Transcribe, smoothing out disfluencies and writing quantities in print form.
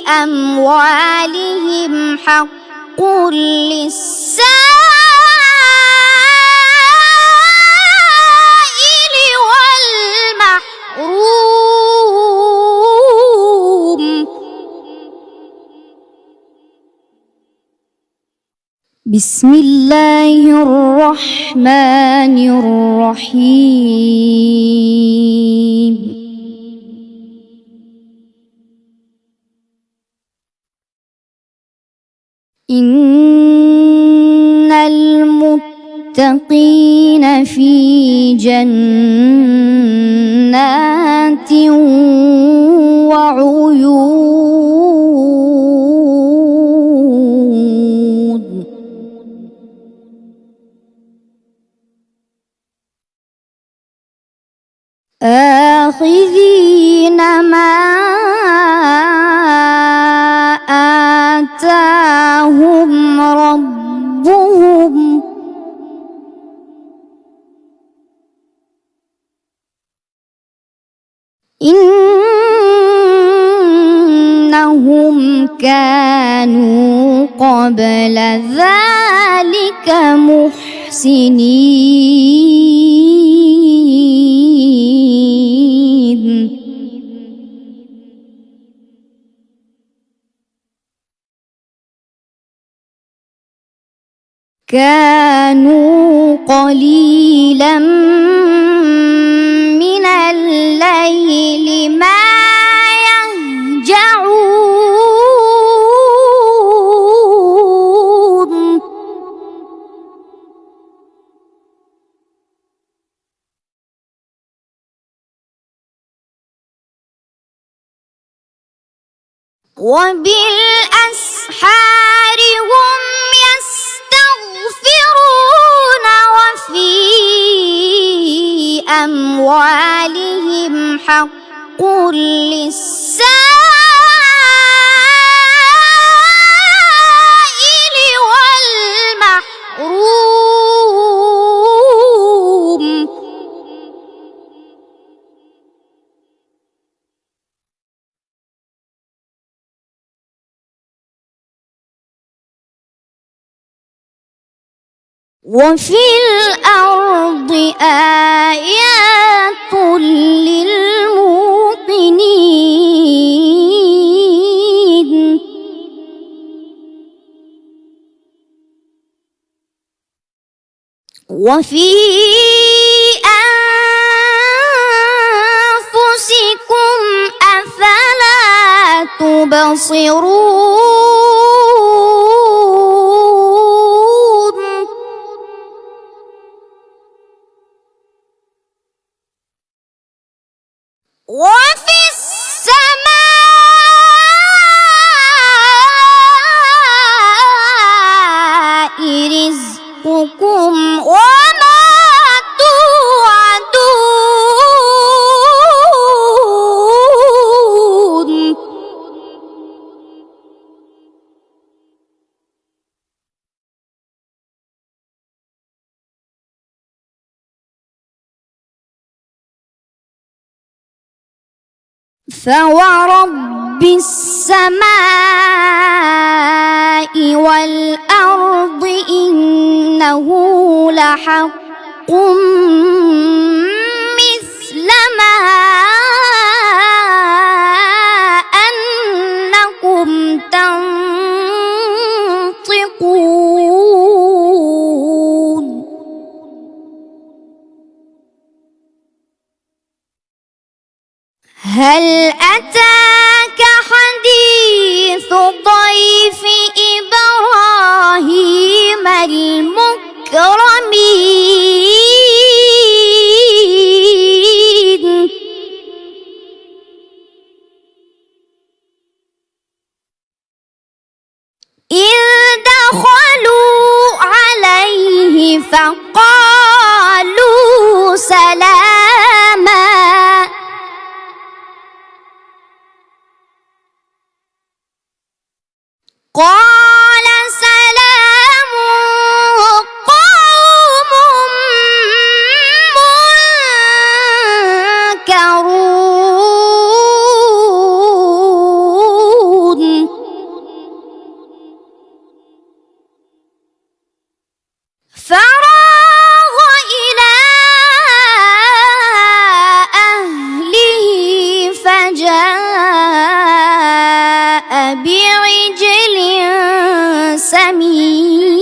أموالهم حق للسائل والمحروم. بسم الله الرحمن الرحيم. إن المتقين في جنات وعيون آخذين ما آتاهم ربهم إنهم كانوا قبل ذلك محسنين. كانوا قليلا من الليل ما يهجعون وبالأسحار هم يستغفرون وفي أموالهم حق للسائل والمحروم. وفي الأرض آيات للموقنين وفي أنفسكم أفلا تبصرون. وفي السماء رزقكم وما توعدون. فورب السماء والأرض إنه لحق مثل ما أنكم تنطقون. هل أتاك حديث ضيف إبراهيم المكرمين؟ إذ دخلوا عليه فقالوا سلاما قال سلام قوم منكرون. فراغ إلى أهله فجاء بعجل سمين